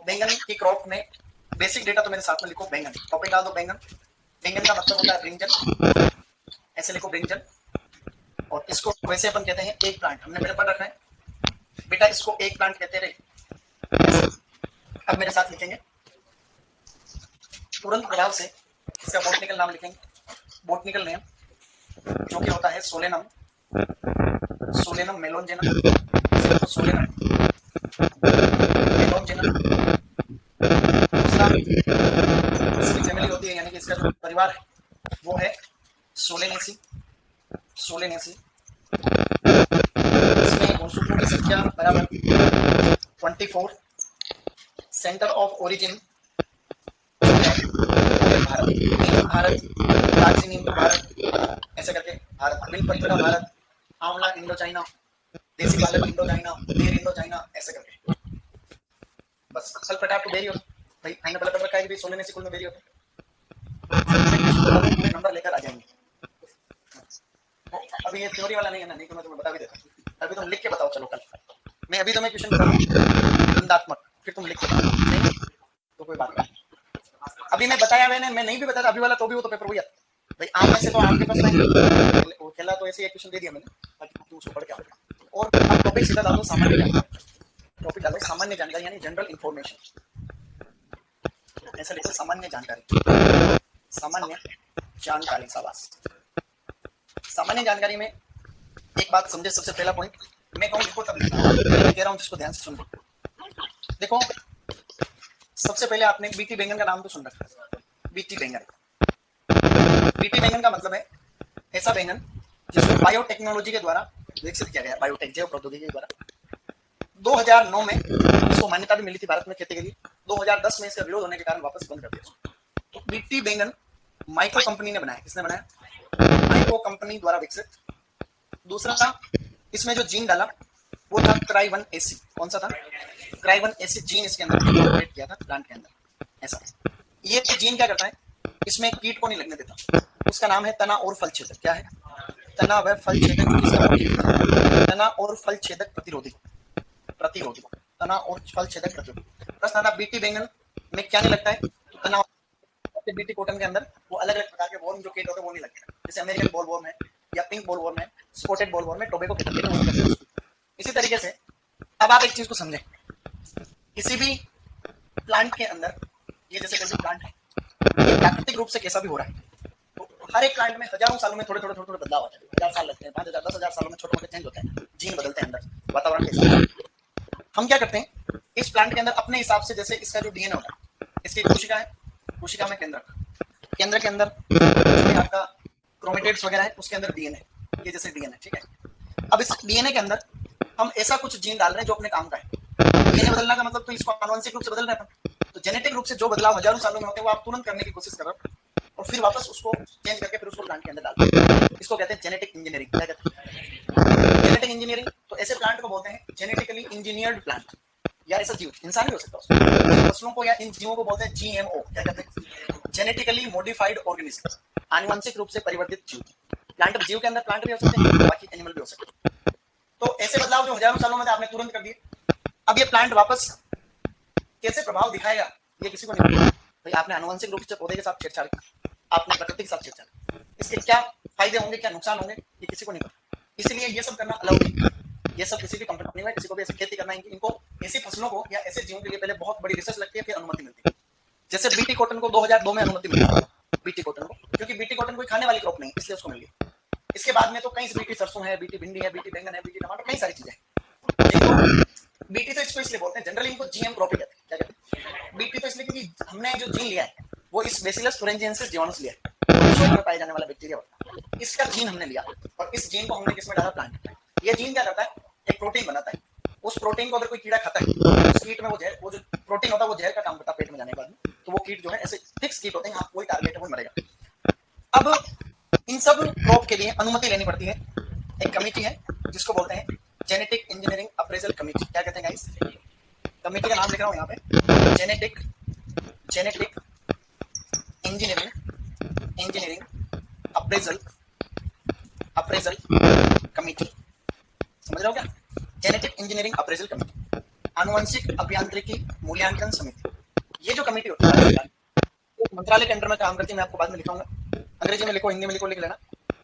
बैंगन की क्रॉप में बेसिक डेटा तो मेरे साथ में लिखो, बैंगन टॉपिक डाल दो, बैंगन। बैंगन का मतलब होता है ब्रिंजल, ऐसे लिखो ब्रिंजल। और इसको वैसे अपन कहते हैं एक प्लांट, हमने पहले पढ़ रखा है बेटा, इसको एक प्लांट कहते रहे। अब मेरे साथ लिखेंगे तुरंत प्रभाव से इसका बॉटनिकल नाम लिखेंगे, बॉटनिकल नेम जो कि होता है सोलेनम, सोलेनम मेलोनजेनम, सोलेनम मेलोनजेनम। दूसरा इसकी फैमिली होती है, यानी कि इसका जो परिवार है वो है सोलेनेसी, सोलेनेसी। इसमें गुणसूत्रों की संख्या बराबर 24। Centre of origin Bharat, Bharat, प्राचीन इंडो भारत, ऐसे करके भारत, बिलपत्र का भारत, आंवला इंडो चाइना, देसी पालक इंडो चाइना, देर इंडो चाइना, ऐसे करके। बस कल पटा आपको बेरी होता भाई, मैंने पहले पढ़ रखा है कि सोलह में स्कूल में बेरी होता है, नंबर लेकर आ जाएंगे। अभी ये थ्योरी वाला नहीं है ना, नहीं तो मैं तुम्हें बता भी देता। अभी तुम लिख के बताओ, चलो कल मैं अभी तुम्हें क्वेश्चन बताऊंगा निबंधात्मक, फिर तुम लिख के बताओ, नहीं तो कोई बात नहीं। अभी मैं बताया मैंने, मैं नहीं भी बताया अभी वाला तो भी वो तो पेपर वही आता भाई। आप में से तो आपके पास नहीं, वो खेला तो ऐसे एक क्वेश्चन दे दिया मैंने ताकि तुम उसको पढ़ के आओ। और अब टॉपिक सीधा डालो सामान्य जानकारी, टॉपिक डालो सामान्य जानकारी यानी जनरल इंफॉर्मेशन, ऐसा लिखो सामान्य जानकारी, सामान्य जानकारी। शाबाश। सामान्य जानकारी में एक बात समझे, सबसे पहला पॉइंट मैं कहूँ लिखो तब लिखना, मैं कह रहा हूँ जिसको ध्यान से सुनो। देखो सबसे पहले आपने बीटी बैंगन का नाम तो सुन रखा है, बीटी बैंगन। बीटी बैंगन का मतलब है ऐसा बैंगन जिसको बायोटेक्नोलॉजी के द्वारा विकसित किया गया, बायोटेक जैव प्रौद्योगिकी के द्वारा। 2009 में इसको मान्यता भी मिली थी भारत में खेती के लिए, 2010 में इसका विरोध होने के कारण वापस बंद कर दिया। तो बीटी बैंगन माइक्रो कंपनी ने बनाया, किसने बनाया? माइक्रो कंपनी द्वारा विकसित। दूसरा इसमें जो जीन डाला वो था क्राई1AC। कौन सा था? क्राई1AC जीन इसके अंदर इंकॉर्पोरेट किया था प्लांट के अंदर। ऐसा ये जीन क्या करता है, इसमें कीट को नहीं लगने देता। उसका नाम है तना और फल छेदक। क्या है? तना व फल छेदक, तना और फल छेदक प्रतिरोधी, प्रतिरोधी, तना और फल छेदक प्रतिरोधी। प्रश्न आता बीटी बैंगन में क्या नहीं लगता है? तो तना बीटी कॉटन के अंदर वो अलग अलग प्रकार के वॉर्म जो कीट होते हैं वो नहीं लगते, जैसे अमेरिकन बॉल वॉर्म है या पिंक बॉल वॉर्म है, स्पॉटेड बॉल वॉर्म है, टोबैको के। इसी तरीके से अब आप एक चीज को समझें, किसी भी प्लांट के अंदर ये जैसे कोई प्लांट है ये प्राकृतिक रूप से कैसा भी हो रहा है, तो हर एक प्लांट में हजारों सालों में थोड़े थोड़े थोड़े थोड़े बदलाव होते हैं। 1000 साल लगते हैं, 5000 10,000 सालों में छोटे मोटे चेंज होते हैं, जीन बदलते हैं अंदर वातावरण के हिसाब से। हम क्या करते हैं इस प्लांट के अंदर अपने हिसाब से, जैसे इसका जो डीएनए होता है, इसकी कोशिका है, कोशिका में केंद्र, केंद्र के अंदर जो आपका क्रोमेटिड्स वगैरह है उसके अंदर डीएनए, ये जैसे डीएनए, ठीक है। अब इस डीएनए के अंदर हम ऐसा कुछ जीन डाल रहे हैं जो अपने काम का है। डीएनए बदलना का मतलब तो इसको आनुवंशिक रूप से बदल रहे हैं, तो जेनेटिक रूप से जो बदलाव हजारों सालों में होते हैं वो आप तुरंत करने की कोशिश कर रहे हो और फिर वापस उसको चेंज करके फिर उसको प्लांट के अंदर डाल रहे हो। इसको कहते हैं जेनेटिक इंजीनियरिंग। क्या कहते हैं? Genetic engineering. तो ऐसे प्लांट को बोलते हैं जेनेटिकली इंजीनियर्ड प्लांट, या ऐसा जीव, इंसान भी हो सकता है। फसलों को या इन जीवों को बोलते हैं जीएमओ। क्या कहते हैं? जेनेटिकली मॉडिफाइड ऑर्गेनिज्म, आनुवंशिक रूप से परिवर्तित जीव। प्लांट जीव के अंदर प्लांट भी हो सकते हैं, बाकी एनिमल भी हो सकते हैं। तो ऐसे बदलाव जो हजारों सालों में आपने तुरंत कर दिए, अब ये प्लांट वापस कैसे प्रभाव दिखाएगा ये किसी को नहीं पता। भाई आपने आनुवंशिक रूप से पौधे के साथ छेड़छाड़ की, आपने प्रकृति के साथ छेड़छाड़, इसके क्या फायदे होंगे क्या नुकसान होंगे ये किसी को नहीं पता। इसलिए ये सब करना अलाउड नहीं। ये सब किसी भी कंपनी में किसी को भी ऐसी खेती करना है, इनको ऐसी फसलों को या ऐसे जीवों के लिए पहले बहुत बड़ी रिसर्च लगती है, फिर अनुमति मिलती है। जैसे बीटी कॉटन को 2002 में अनुमति मिली, बीटी कॉटन को, क्योंकि बीटी कॉटन कोई खाने वाली क्रॉप नहीं इसलिए उसको मिल गई। इसके बाद में तो कई बीटी सरसों है, बीटी भिंडी है, बीटी बैंगन है, बीटी टमाटर, कई सारी चीजें हैं। बीटी तो इसको इसलिए बोलते हैं, जनरली इनको जीएम क्रॉप कहते हैं। क्या कहते हैं? बीटी तो इसलिए क्योंकि हमने जो जीन लिया है वो इस बेसिलस थुरिंजिएंसिस जीवाणु से लिया है, सोइल में पाया जाने वाला बैक्टीरिया होता है, इसका जीन हमने लिया और इस जीन को हमने किसमें डाला? प्लांट। ये जीन क्या करता है? एक प्रोटीन बनाता है। उस प्रोटीन को अगर कोई कीड़ा खाता है, उस कीट में वो जहर, वो जो प्रोटीन होता है वो जहर का काम करता है पेट में जाने के बाद में, तो वो कीट जो है ऐसे फिक्स कीट होते हैं, हाँ वही टारगेट है, वो मरेगा। अब इन सब क्रॉप के लिए अनुमति लेनी पड़ती है, एक कमेटी है जिसको बोलते हैं जेनेटिक इंजीनियरिंग अप्रेजल कमेटी। क्या कहते हैं गाइस? कमेटी का नाम लिख रहा हूं यहाँ पे, जेनेटिक इंजीनियरिंग अप्रेजल कमेटी। समझ रहे हो क्या? Genetic engineering appraisal committee. आनुवंशिक अभियांत्रिकी मूल्यांकन समिति। ये जो कमेटी होती है मंत्रालय के अंडर में काम करती है। मैं आपको बाद में लिखाऊंगा, अंग्रेजी में लिखो, हिंदी में लिखो, लिख लेना।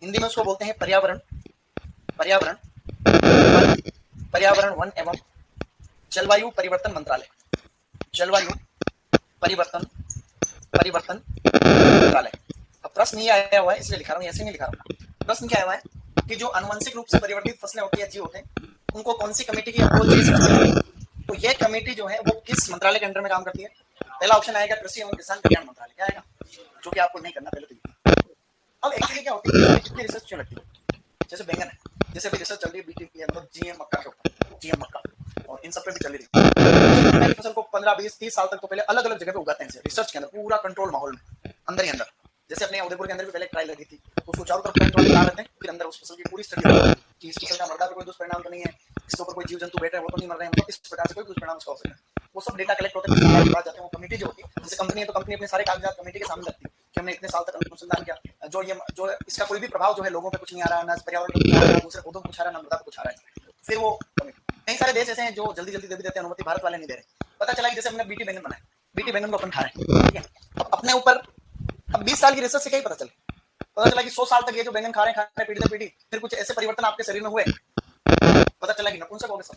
हिंदी में उसको बोलते हैं पर्यावरण वन एवं जलवायु परिवर्तन मंत्रालय। जलवायु परिवर्तन मंत्रालय। अब प्रश्न ये आया हुआ है, इसलिए लिखा रहा हूँ, ऐसे नहीं लिखा रहा हूँ। प्रश्न क्या आया हुआ है कि जो आनुवंशिक रूप से परिवर्तित फसलें होती है, जीव होते हैं, उनको कौन सी कमेटी की अप्रोच दे सकती है? तो ये कमेटी जो है वो किस मंत्रालय के अंडर में काम करती है? पहला ऑप्शन आएगा कृषि एवं किसान कल्याण मंत्रालय। क्या आएगा? जो कि आपको नहीं करना पहले तो। अब एक्चुअली क्या होती है, कितनी रिसर्च क्यों लगती है? जैसे बैंगन है, जैसे अभी रिसर्च चल रही है बीटीपी मतलब जीएम मक्का के ऊपर, जीएम मक्का, और इन सब पे भी चल रही है। फसल को 15 20 30 साल तक तो पहले अलग अलग जगह पे उगाते हैं रिसर्च के अंदर, पूरा कंट्रोल माहौल में, अंदर ही अंदर। जैसे अपने उदयपुर के अंदर भी पहले ट्रायल लगी थी, तो उसको चारों तरफ कंट्रोल लगा लेते हैं, फिर अंदर उस फसल की पूरी स्टडी होती है कि इस फसल का मृदा पे कोई दुष्परिणाम तो नहीं है, इसके ऊपर कोई जीव जंतु बैठ रहे हैं वो तो नहीं मर रहे हैं, मतलब इस प्रकार से कोई दुष्परिणाम उसका हो सकता है। वो सब डेटा कलेक्ट होते हैं, सरकार के पास जाते हैं। वो कमेटी जो होती है, जैसे कंपनी है तो कंपनी अपने सारे कागजात कमेटी के सामने रखती है कि हमने इतने साल तक अनुसंधान किया, जो इसका कोई भी प्रभाव जो है लोगों पे कुछ नहीं आ रहा, ना पर्यावरण पे कुछ आ रहा है, ना दूसरे पौधों पे कुछ आ रहा है, ना मृदा पे कुछ आ रहा है। फिर वो कई सारे देश ऐसे हैं जो जल्दी जल्दी दे भी देते हैं अनुमति, भारत वाले नहीं दे रहे। पता चला कि जैसे हमने बीटी बैंगन बनाया, बीटी बैंगन को अपन खा रहे हैं, ठीक है, अब अपने ऊपर अब 20 साल की रिसर्च से क्या ही पता चला कि 100 साल तक ये जो बैंगन खा रहे हैं पीढ़ी दर पीढ़ी, फिर कुछ ऐसे परिवर्तन आपके शरीर में हुए, पता चला कि नपुंसक हो गए सब।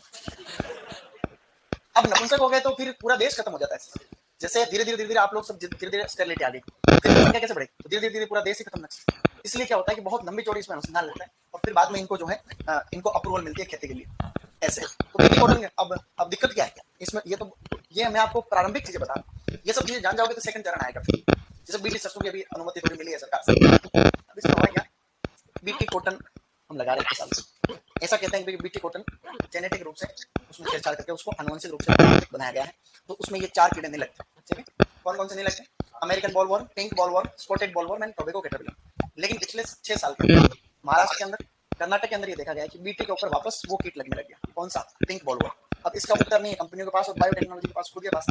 अब नपुंसक हो गए तो फिर पूरा देश खत्म हो जाता है। जैसे धीरे धीरे आप लोग सब धीरे धीरे स्टेरिलिटी आ गई, फिर संख्या कैसे बढ़ेगी? तो धीरे धीरे पूरा देश ही खत्म लगता है। इसलिए क्या होता है कि बहुत लंबी चौड़ी इसमें अनुसंधान लगता है और फिर बाद में इनको जो है इनको अप्रूवल मिलती है खेती के लिए ऐसे। तो बीटी कॉटन अब दिक्कत क्या है इसमें? ये मैं आपको प्रारंभिक चीजें बता रहा हूँ, ये सब चीजें जान जाओगे तो सेकंड चरण आएगा। जैसे बीटी सरसों की अभी अनुमति थोड़ी मिली है सरकार से, अब इसमें हुआ क्या, बीटी कॉटन हम लगा रहे हैं साल। ऐसा कहते हैं कि बीटी कॉटन जेनेटिक रूप से उसमें छेड़छाड़ करके उसको आनुवंशिक रूप से बनाया गया है, तो उसमें ये 4 कीड़े नहीं लगते। ठीक है, कौन कौन से नहीं लगते? American bollworm, pink bollworm, spotted bollworm and tobacco caterpillar. लेकिन पिछले 6 साल के महाराष्ट्र के अंदर, कर्नाटक के अंदर ये देखा गया कि बीटी के ऊपर वापस वो कीट लगने लग गया। कौन सा? Pink bollworm. अब इसका उत्तर नहीं है कंपनियों के पास और बायोटेक्नोलॉजी के पास,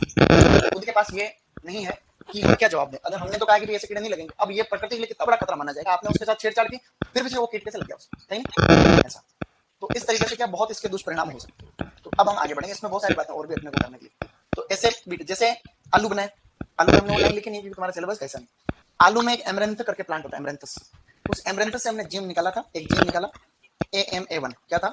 खुद के पास ये नहीं है कि हम क्या जवाब दें। अगर हमने तो कहा कि ऐसे कीड़े नहीं लगेंगे, अब ये प्रकृति के लिए कितना बड़ा खतरा माना जाएगा, आपने उसके साथ छेड़छाड़ की, फिर भी वो कीट कैसे लग गया उसको, नहीं ऐसा। तो इस तरीके से क्या बहुत इसके दुष्परिणाम हो सकते हैं। तो अब हम आगे बढ़ेंगे, इसमें बहुत सारी बातें और भी अपने को करने के लिए। तो ऐसे जैसे आलू बनाए, आलू में हमने लाइन लिखी नहीं क्योंकि तुम्हारा सिलेबस कैसा नहीं। आलू में एक एमरेंथ करके प्लांट होता है, एमरेंथस। उस एमरेंथस से हमने जीन निकाला था, एक जीन निकाला AMA1, क्या था?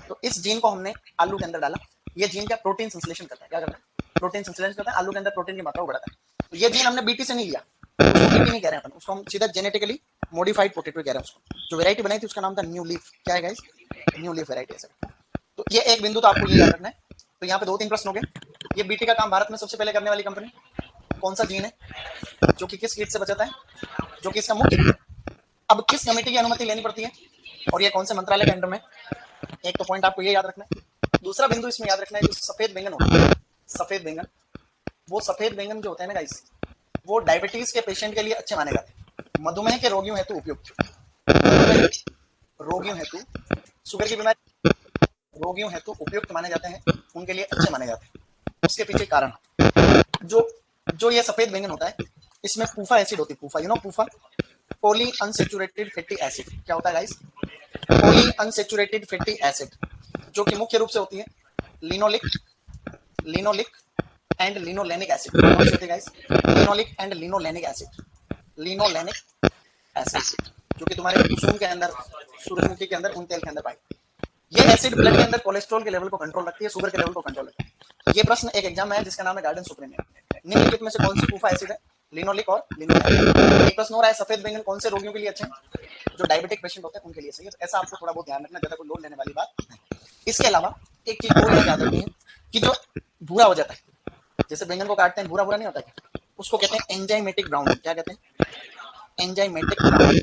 तो इस जीन को हमने आलू के अंदर डाला। ये जीन क्या प्रोटीन संश्लेषण करता है, क्या करता है? प्रोटीन संश्लेषण करता है, आलू के अंदर प्रोटीन की मात्रा को बढ़ाता है। तो ये जीन हमने बीटी से नहीं लिया, उसको बीटी नहीं कह रहे हैं अपन, उसको हम सीधा जेनेटिकली मॉडिफाइड पोटैटो कह रहे हैं उसको। जो वैरायटी बनाई थी उसका नाम था न्यू लीफ। क्या है गाइस? न्यू लीफ वैरायटी है। तो ये एक बिंदु तो आपको ये याद रखना है। तो यहाँ पे 2-3 प्रश्न हो गए। ये बीटी का काम भारत में सबसे पहले करने वाली कंपनी कौन सा जीन है जो कि किस कीट से बचाता है, जो कि इसका मुख्य कीट है। अब किस कमेटी की अनुमति लेनी पड़ती है और ये कौन से मंत्रालय के अंडर में? एक तो पॉइंट आपको ये याद रखना है। दूसरा बिंदु इसमें याद रखना है, जो सफेद बैंगन होता है, सफेद बैंगन, वो सफेद बैंगन जो होते हैं ना गाइस, वो डायबिटीज के पेशेंट के लिए अच्छे माने जाते हैं, मधुमेह के रोगियों हेतु उपयुक्त, रोगियों हेतु, शुगर की बीमारी रोगियों हेतु उपयुक्त माने जाते हैं, उनके लिए अच्छे माने जाते हैं। उसके पीछे कारण जो ये सफेद बैंगन होता है, इसमें पूफा एसिड होती है, PUFA, you know PUFA, poly unsaturated fatty acid. क्या होता है guys? Poly unsaturated fatty acid, जो कि मुख्य रूप से होती है लिनोलिक एंड लिनोलेनिक एसिड। कौन सी होती है guys? Linoleic and linolenic acid, linolenic acid, जो कि तुम्हारे कुसुम के अंदर, सूरजमुखी के अंदर, उन तेल के अंदर पाई। ये एसिड ब्लड के अंदर कोलेस्ट्रॉल के लेवल को कंट्रोल रखती है, शुगर के लेवल को कंट्रोल रखती है। ये प्रश्न एक एग्जाम में है जिसका नाम है गार्डन सुप्रीमियम। निम्नलिखित में से कौन सी पूफा एसिड है? लिनोलिक और लिनोलेनिक। एक प्रश्न हो रहा है, सफेद बैंगन कौन से रोगियों के लिए अच्छे हैं? जो डायबिटिक पेशेंट होते हैं उनके लिए सही है। ऐसा आपको थोड़ा बहुत ध्यान रखना, ज्यादा कोई लोड लेने वाली बात नहीं। इसके अलावा एक चीज और याद रखनी है कि जो भूरा हो जाता है, जैसे बैंगन को काटते हैं भूरा भूरा नहीं होता है, उसको कहते हैं एंजाइमेटिक ब्राउनिंग। क्या कहते हैं? Enzymatic browning.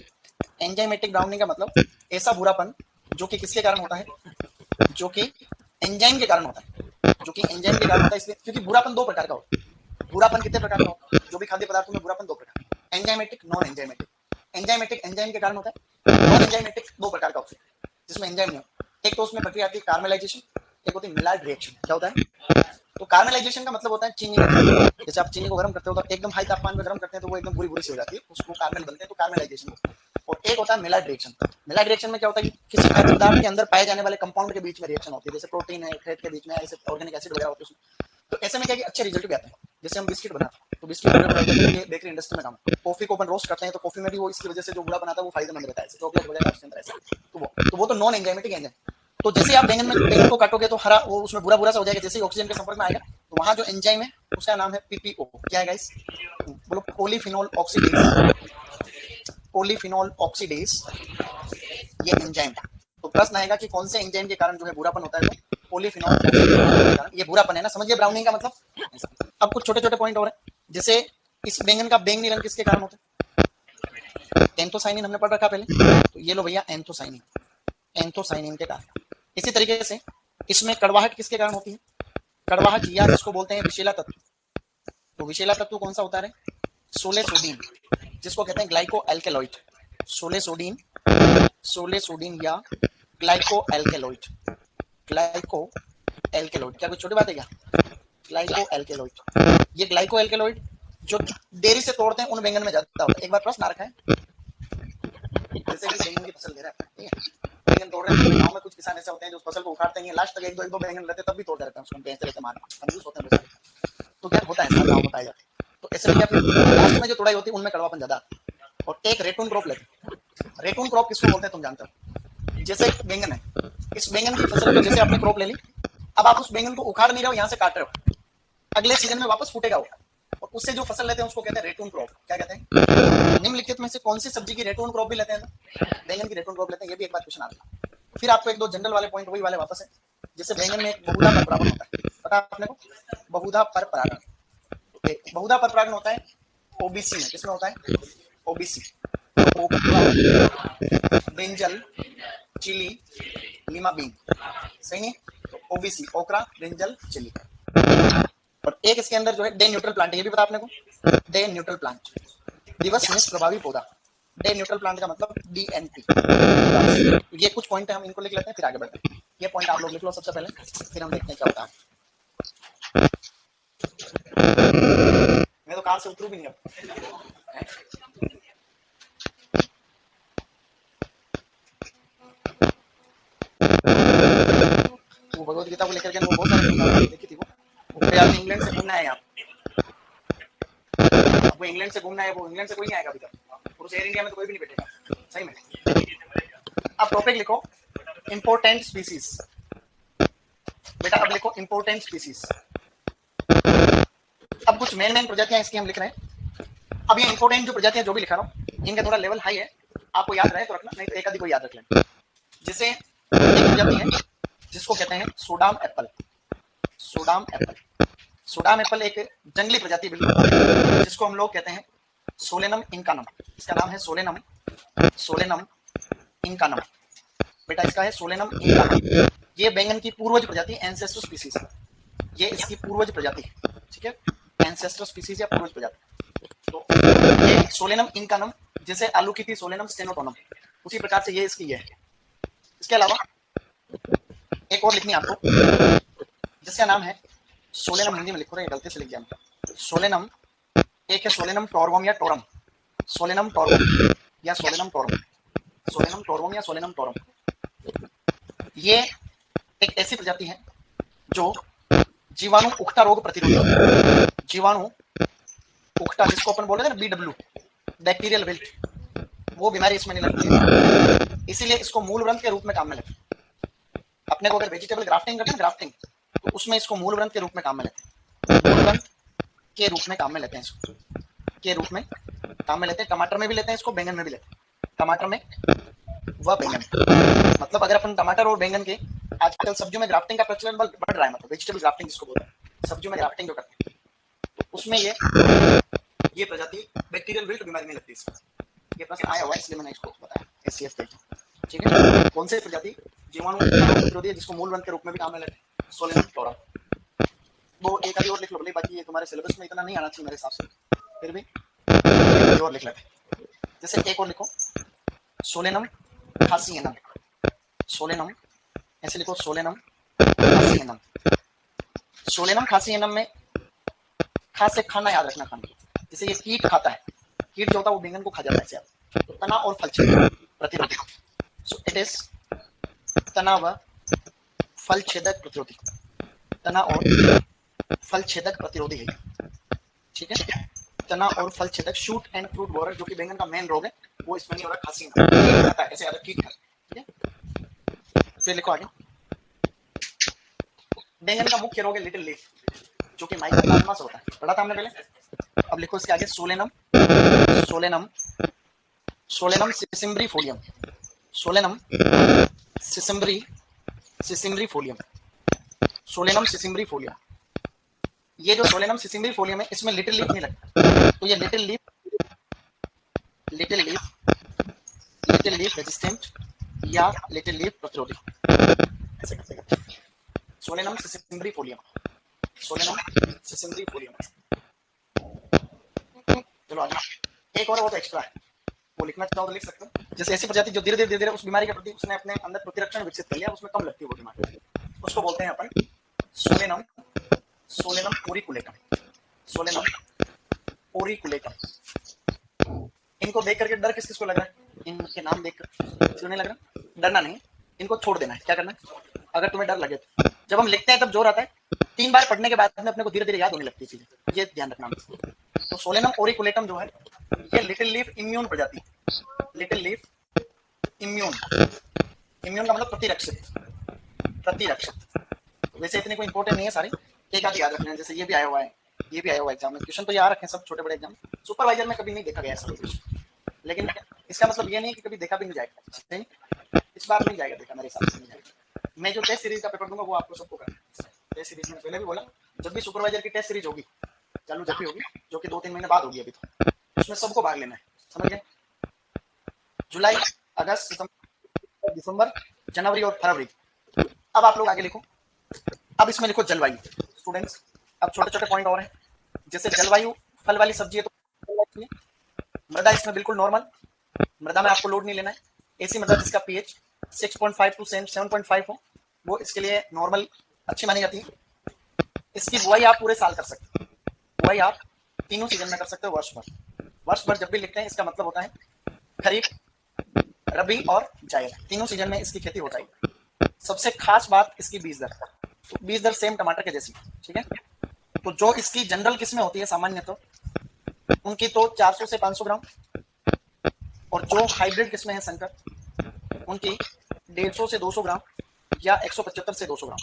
एंजाइमेटिक ब्राउनिंग का मतलब ऐसा भूरापन जो कि किसके कारण होता है? जो कि एंजाइम के कारण होता है, जो कि एंजाइम के कारण होता है। इसलिए क्योंकि भूरापन 2 प्रकार का होता है। भूरापन कितने प्रकार का होता है? जो भी खाद्य पदार्थों में भूरापन 2 प्रकार, enzymatic, non enzymatic. Enzymatic enzyme के कारण होता है, नॉन एंजाइमेटिक 2 प्रकार का होता है जिसमें एंजाइम नहीं होता। एक तो उसमें प्रक्रिया आती है कार्मेलाइजेशन, एक होती है मिलार्ड रिएक्शन। क्या होता है? तो कार्मेलाइजेशन का मतलब होता है चीनी, जैसे आप चीनी को गर्म करते हो तो एकदम हाई तापमान में गर्म करते हैं तो वो एकदम बुरी बुरी सी हो जाती है, उसको कार्मेल बनते हैं, तो कार्मेलाइजेशन। और एक होता है मेलाइट रिएक्शन। मेलाइट रिएक्शन में क्या होता है कि किसी खाद्य पदार्थ के अंदर पाए जाने वाले कंपाउंड के बीच में रिएक्शन होती है, जैसे प्रोटीन है फैट के बीच में, ऐसे ऑर्गेनिक एसिड वगैरह होते हैं। तो ऐसे में क्या कि अच्छे रिजल्ट भी आते हैं। जैसे हम बिस्किट बनाते हैं तो बिस्किट ये बेकरी इंडस्ट्री में काम है। कॉफी को अपन रोस्ट करते हैं तो कॉफी में भी वो इसकी वजह से जो बुरा बनाता है वो फायदेमंद रहता है, चॉकलेट वगैरह उसके अंदर ऐसा। तो वो तो नॉन एंजाइमेटिक एंजाइम। तो जैसे आप बैंगन को काटोगे तो हरा वो उसमें बुरा सा हो जाएगा, जैसे ही ऑक्सीजन के संपर्क में आएगा तो वहां जो एंजाइम है उसका नाम है पीपीओ। क्या है गाइस? बोलो पॉलीफिनोल ऑक्सीडेज। पॉलीफिनोल ऑक्सीडेज ये एंजाइम। तो प्रश्न आएगा कि कौन से एंजाइम के कारण जो है बुरापन होता है? तो पॉलीफिनोल ऑक्सीडेज के कारण ये बुरापन है ना, समझिए ब्राउनिंग का मतलब। अब कुछ छोटे छोटे पॉइंट और हैं, जैसे इस बैंगन का बैंगनी रंग किसके कारण होता है? एंथोसाइनिन हमने पढ़ रखा पहले, तो ये लो भैया एंथोसाइनिन, एंथोसाइनिन के कारण। इसी तरीके से इसमें कड़वाहट किसके कारण होती है? कड़वाहट या जिसको बोलते हैं विषैला तत्व। तो विषैला तत्व कौन सा होता है? सोलेसोडीन, जिसको कहते हैं ग्लाइको एल्केलॉइड। सोलेसोडीन, सोलेसोडीन या ग्लाइको एल्केलॉइड। ग्लाइको एल्केलॉइड क्या कोई छोटी बात है क्या? ग्लाइको एल्केलॉइड, ये ग्लाइको एल्केलॉइड जो देरी से तोड़ते हैं उन बैंगन में ज्यादा होता है। एक बार प्रश्न आ रखा है, जैसे कि बैंगन की फसल ले रहा है, ठीक है, बैंगन तोड़ रहे हैं, गांव में कुछ किसान ऐसे होते हैं जो फसल को उखाड़ते हैं, लास्ट तक एक दो बैंगन रहते तब भी तोड़ते रहते हैं, उसको बेचते रहते मार कंजूस होते हैं। तो क्या होता है ऐसा गांव में पाया जाता है। तो ऐसे में क्या फिर लास्ट में जो तोड़ाई होती है उनमें कड़वापन ज्यादा। और एक रेटून क्रॉप लेते हैं। रेटून क्रॉप किसको बोलते हैं तुम जानते हो? जैसे बैंगन है, इस बैंगन की फसल को जैसे आपने क्रॉप ले ली, अब आप उस बैंगन को उखाड़ नहीं रहे हो, यहाँ से काट रहे हो, अगले सीजन में वापस फूटेगा वो, और उससे जो फसल लेते हैं उसको कहते हैं रेटून क्रॉप। क्या कहते हैं? निम्नलिखित में से कौन सी सब्जी की रेटून क्रॉप भी लेते हैं? बैंगन की रेटून क्रॉप लेते हैं। ये भी एक बार क्वेश्चन आ रहा है। फिर आपको एक दो जनरल वाले पॉइंट वही वाले वापस है, जैसे बैंगन में एक बहुधा पर परागण होता है, पता है आपने को? बहुधा पर परागण, बहुधा पर परागण होता है ओबीसी में। किसमें होता है? OBC, brinjal, chilli, lima bean, सही नहीं? ओबीसी, ओकरा, ब्रिंजल, चिली। और एक इसके अंदर जो है डे न्यूट्रल प्लांट, ये भी पता आपने को? डे न्यूट्रल प्लांट, दिवस में प्रभावी पौधा। डे न्यूट्रल प्लांट का मतलब डीएनपी। ये कुछ पॉइंट है, हम इनको लिख लेते हैं फिर आगे बढ़ते हैं। ये पॉइंट आप लोग लिख लो सबसे पहले, फिर हम देखते हैं क्या होता है। मैं तो कार से उतरू भी नहीं अब। वो भगवत गीता को लेकर के वो बहुत सारे देखी थी, वो यार इंग्लैंड से घूमना है, वो इंग्लैंड से घूमना है, वो इंग्लैंड से कोई नहीं आएगा अभी तक, और एयर इंडिया में तो कोई भी नहीं बैठेगा, सही में। अब टॉपिक लिखो इंपोर्टेंट स्पीसीज। बेटा अब लिखो इंपोर्टेंट स्पीसीज। अब कुछ मेन प्रजातियां इसकी हम लिख रहे हैं। अब ये इंपोर्टेंट जो प्रजातियां जो भी लिखा रहा हूँ इनका थोड़ा लेवल हाई है, आपको याद रहे तो रखना, नहीं तो एक आधी को याद रख लेना। जैसे एक प्रजाति है जिसको कहते हैं सोडाम एप्पल। सोडाम एप्पल, सोडाम एप्पल एक जंगली प्रजाति बिल्कुल, जिसको हम लोग कहते हैं सोलेनम इंकानम। इसका नाम है सोलेनम, सोलेनम इंकानम। बेटा इसका है सोलेनम इंकानम। ये बैंगन की पूर्वज प्रजाति, एंसेस्टर स्पीसीज है, ये इसकी पूर्वज प्रजाति है, ठीक है, एंसेस्टर स्पीसीज या पूर्वज प्रजाति। तो ये सोलेनम इंकानम, जैसे आलू की थी सोलेनम स्टेनोटोनम, उसी प्रकार से ये इसकी है। इसके अलावा एक और लिखनी आपको, जिसका नाम है सोलेनम, हिंदी में लिखो रहे गलती से लिख दिया सोलेनम। एक है सोलेनम टोरवम या टोरम, सोलेनम टोरवम या सोलेनम टोरम, सोलेनम टोरवम या सोलेनम टोरम। ये एक ऐसी प्रजाति है जो जीवाणु उकटा रोग प्रतिरोधी, जीवाणु उकटा जिसको अपन बोल रहे हैं ना बीडब्ल्यू, बैक्टीरियल विल्ट, वो बीमारी इसमें नहीं लगती है, इसीलिए इसको मूल व्रंत के रूप में काम में लेते हैं। अपने को अगर वेजिटेबल ग्राफ्टिंग करते हैं ग्राफ्टिंग, तो उसमें इसको मूल व्रंत के रूप में काम में लेते हैं, मूल व्रंत के रूप में काम में लेते हैं, इसको के रूप में काम में लेते हैं। टमाटर में भी लेते हैं इसको, बैंगन में भी लेते हैं, टमाटर में व बैंगन। मतलब अगर अपन टमाटर और बैंगन के, आजकल सब्जियों में ग्राफ्टिंग का प्रचलन बढ़ रहा है, मतलब वेजिटेबल ग्राफ्टिंग जिसको बोलते हैं, सब्जियों में ग्राफ्टिंग जो करते हैं, तो उसमें ये प्रजाति बैक्टीरियल विल्ट बीमारी नहीं लगती इसमें। ये प्रश्न आया हुआ है इसलिए मैंने इसको बताया, एससीएफ कहते हैं, ठीक है। कौन से प्रजाति जीवाणु प्रतिरोधी है जिसको मूल व्रंत के रूप में भी काम में लेते हैं? सोलेनम टोरम। वो एक आधी और लिख लो भले, बाकी ये तुम्हारे सिलेबस में इतना नहीं आना चाहिए मेरे हिसाब से, फिर भी एक और लिख लेते। जैसे एक और लिखो सोलेनम खासियनम, सोलेनम ऐसे लिखो सोलेनम खासियनम। सोलेनम खासियनम में खास से खाना याद रखना, खाना, जैसे ये कीट खाता है, कीट जो होता है वो बैंगन को खा जाता है, तो तना और फलछेदक प्रतिरोधी, सो इट इज तना व फलछेदक प्रतिरोधी, तना और फलछेदक प्रतिरोधी है, ठीक है। तना और फलछेदक, शूट एंड फ्रूट बोरर, जो कि बैंगन का मेन रोग है, वो इसमें नहीं हो रहा, खांसी में आता है, ऐसे अलग कीट, ठीक है। फिर लिखो आगे, बैंगन का मुख्य रोग है लिटिल लीफ, जो कि माइकोप्लाज्मा से होता है, पढ़ा था हमने पहले। अब लिखो इसके आगे, solanum, solanum, solanum sisymbriifolium, solanum sisymbrii, sisymbriifolium, solanum sisymbriifolium. ये जो सोलेनम सिसिम्ब्री फोलियम है, इसमें लिटिल लीफ नहीं लगता, तो ये little leaf, little leaf, little leaf resistant या लिटिल लीफ प्रतिरोधी, ऐसे करते करते। Solanum sisymbriifolium, solanum sisymbriifolium. चलो आगे, एक और वो तो एक्स्ट्रा है, वो लिखना चाहो तो लिख सकते हो। जैसे ऐसी प्रजाति जो धीरे धीरे उस बीमारी के प्रति उसने अपने अंदर प्रतिरक्षण विकसित कर लिया, उसमें कम लगती है वो बीमारी, उसको बोलते हैं अपन सोलेनम, सोलेनम ओरिकुलेटम, सोलेनम ओरिकुलेटम। इनको देख करके डर किस किस को लग रहा है? इनके नाम देख कर क्यों नहीं लग रहा? डरना नहीं, इनको छोड़ देना है। क्या करना है? अगर तुम्हें डर लगे तो जब हम लिखते हैं तब जोर आता है, 3 बार पढ़ने के बाद में अपने को धीरे धीरे याद होने लगती है चीजें, ये ध्यान रखना। तो सोलेनम ओरिकुलेटम जो है, ये लिटिल लीफ इम्यून प्रजाति, लिटिल लीफ इम्यून, इम्यून का मतलब प्रतिरक्षित, प्रतिरक्षित। वैसे इतने कोई इंपॉर्टेंट नहीं है सारे, एक आध याद रखना है। जैसे ये भी आया हुआ है, ये भी आया हुआ एग्जाम में, क्वेश्चन तो याद रखें सब, छोटे बड़े एग्जाम। सुपरवाइजर में कभी नहीं देखा गया सब कुछ, लेकिन इसका मतलब ये नहीं कि कभी देखा भी नहीं जाएगा, नहीं इस बार नहीं जाएगा देखा, मेरे हिसाब से नहीं जाएगा। मैं जो टेस्ट सीरीज का पेपर दूंगा वो आपको सबको करना है। टेस्ट सीरीज में पहले भी बोला, जब भी सुपरवाइजर की टेस्ट सीरीज होगी चालू, जब भी होगी, जो कि 2-3 महीने बाद होगी अभी, तो उसमें सबको भाग लेना है, समझ गए? जुलाई, अगस्त, सितंबर, दिसंबर, जनवरी और फरवरी। अब आप लोग आगे लिखो, अब इसमें लिखो जलवायु। स्टूडेंट्स अब छोटे छोटे पॉइंट और हैं, जैसे जलवायु, फल वाली सब्जी है तो मृदा इसमें बिल्कुल नॉर्मल, मृदा में आपको लोड नहीं लेना है। ऐसी मृदा जिसका पीएच 6.5 टू 7.5 हो, वो इसके लिए नॉर्मल अच्छी मानी जाती है। इसकी बुआई आप पूरे साल कर सकते हैं, बुआई आप तीनों सीजन में कर सकते हो, वर्ष भर। वर्ष भर जब भी लिखते हैं इसका मतलब होता है खरीफ, रबी और जायद, तीनों सीजन में इसकी खेती होता है। सबसे खास बात इसकी बीज दर, तो बीज दर सेम टमाटर के जैसी, ठीक है। तो जो इसकी जनरल किस्में होती है सामान्य, तो उनकी तो 400 से 500 ग्राम, और जो हाइब्रिड किस्में हैं संकर, उनकी 150 से 200 ग्राम या 175 से 200 ग्राम,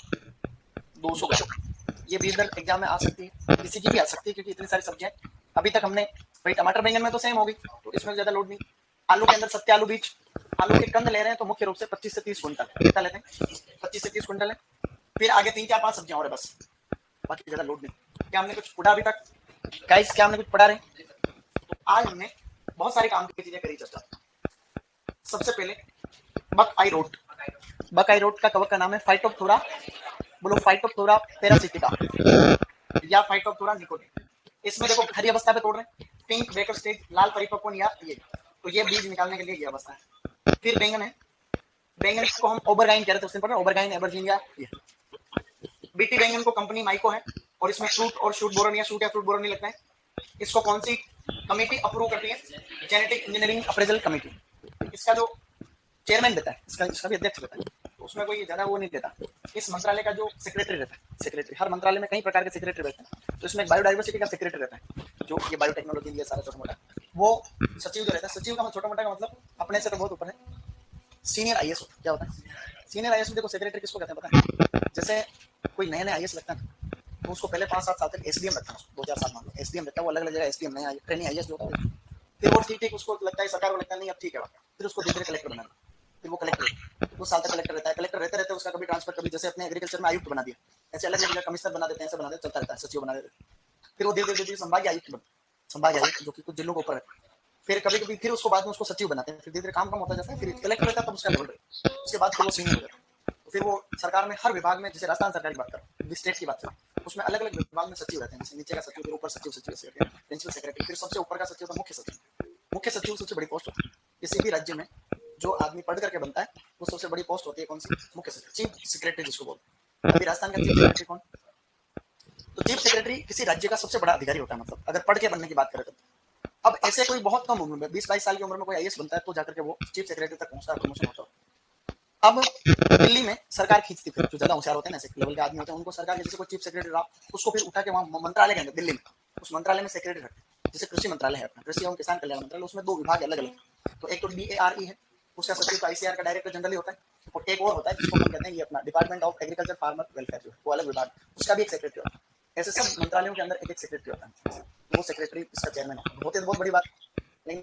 200 ग्राम। ये बीज दर एग्जाम में आ सकती है, किसी की भी आ सकती है, क्योंकि इतनी सारी सब्जियां अभी तक हमने, भाई टमाटर बैंगन में तो सेम होगी, तो इसमें ज्यादा लोड नहीं। आलू के अंदर सत्य आलू बीज, आलू के कंद ले रहे हैं तो मुख्य रूप से 25 से 30 क्विंटल, कितना लेते हैं? 25 से 30 क्विंटल है। फिर आगे 3-4-5 सब्जियां और है बस, बाकी ज्यादा लोड नहीं। क्या हमने कुछ पढ़ा अभी तक गाइस? क्या हमने कुछ पढ़ा रहे? तो आज हमने बहुत सारी काम की चीजें करी चर्चा। सबसे पहले बक I wrote, buck I wrote का कवक का नाम है फाइटोप्थोरा, बोलो फाइटोप्थोरा पैरासिटिका या फाइटोप्थोरा निकोटिन। इसमें देखो हरी अवस्था पे तोड़ रहे हैं, पिंक बेकर स्टेज, लाल परिपक्वन या ये, तो ये बीज निकालने के लिए ये अवस्था है। फिर बैंगन है, बैंगन को हम ओबरगाइन कह रहे थे उस दिन पर, ओबरगाइन एबरजीनिया, ये बीटी बैंगन को कंपनी माइको है, और इसमें फ्रूट और शूट बोरन या शूट या फ्रूट बोरन नहीं लगता है। इसको कौन सी कमेटी अप्रूव करती है? Genetic engineering appraisal committee. इसका जो चेयरमैन देता है, इसका भी अध्यक्ष रहता है, तो उसमें कोई ज्यादा वो नहीं देता। इस मंत्रालय का जो सेक्रेटरी रहता है, सेक्रेटरी, हर मंत्रालय में कई प्रकार के सेक्रेटरी रहते हैं, तो इसमें बायोडाइवर्सिटी का सेक्रेटरी रहता है, जो ये बायोटेक्नोलॉजी ये सारा छोटा मोटा, वो सचिव जो रहता है, सचिव का छोटा मोटा का मतलब अपने से तो बहुत ऊपर है। सीनियर आईएएस क्या होता है? सीनियर आईएएस में देखो सेक्रेटरी किसको कहते हैं पता है? जैसे कोई नया नया आईएएस लगता है तो उसको पहले 5-7 साल तक एसडीएम लगता है, 2-4 साल मान लो एसडीएम लगता है, वो अलग अलग जगह एसडीएम नया ट्रेनिंग आईएएस जो होता है, फिर वो ठीक उसको लगता है सरकार को लगता है नहीं अब ठीक है, फिर उसको धीरे धीरे कलेक्टर बनाना, फिर वो कलेक्टर, वो साल तक कलेक्टर रहता है, कलेक्टर रहते रहते उसका कभी ट्रांसफर, कभी जैसे अपने एग्रीकल्चर में आयुक्त बना दिया, ऐसे अलग अलग जगह कमिश्नर बना देते हैं, ऐसे बना देते, चलता रहता है, सचिव बना देते, फिर वो धीरे धीरे संभागीय आयुक्त बनता, संभागीय आयुक्त जो कि कुछ जिलों के ऊपर है, फिर कभी कभी फिर उसको बाद में उसको सचिव बनाते हैं, फिर धीरे धीरे काम कम होता जाता है, फिर कलेक्टर रहता है तब उसका लेवल, उसके बाद फिर वो सीनियर हो जाता है, तो फिर वो सरकार में हर विभाग में, जैसे राजस्थान सरकार की बात करें, स्टेट की बात करें, उसमें अलग अलग विभाग में सचिव रहते हैं, जैसे नीचे का सचिव, फिर ऊपर सचिव, सचिव प्रिंसिपल सेक्रेटरी, फिर सबसे ऊपर का सचिव होता है मुख्य सचिव। मुख्य सचिव सबसे बड़ी पोस्ट होती है किसी भी राज्य में, जो आदमी पढ़ करके बनता है वो सबसे बड़ी पोस्ट होती है कौन सी? मुख्य सचिव, चीफ सेक्रेटरी जिसको बोलते हैं। अभी राजस्थान का चीफ सेक्रेटरी कौन? तो चीफ सेक्रेटरी किसी राज्य का सबसे बड़ा अधिकारी होता है, मतलब अगर पढ़ के बनने की बात करें तो अब ऐसे कोई बहुत कम उम्र में 20-22 साल की उम्र में कोई आईएएस बनता है तो जाकर के वो चीफ सेक्रेटरी तक पहुंचता है, प्रमोशन होता है। अब दिल्ली में सरकार खींचती फिर जो ज्यादा होशियार होते हैं ना, ऐसे लेवल के आदमी होते हैं, उनको सरकार जैसे कोई चीफ सेक्रेटरी रहा उसको फिर उठा के वहाँ मंत्रालय के अंदर दिल्ली में, उस मंत्रालय में सेक्रेटरी रखते हैं। जैसे कृषि मंत्रालय है अपना, कृषि एवं किसान कल्याण मंत्रालय, उसमें 2 विभाग अलग अलग। तो एक तो DARE है, उसका सचिव तो ICAR का डायरेक्टर जनरली होता है, और एक और होता है जिसको हम कहते हैं ये अपना department of agriculture farmer welfare, जो है वो अलग विभाग, उसका भी एक सेक्रेटरी होता है। ऐसे सब मंत्रालयों के अंदर एक एक सेक्रेटरी होता है, वो सेक्रेटरी इसका चेयरमैन होता है। होते तो बहुत बड़ी बात, लेकिन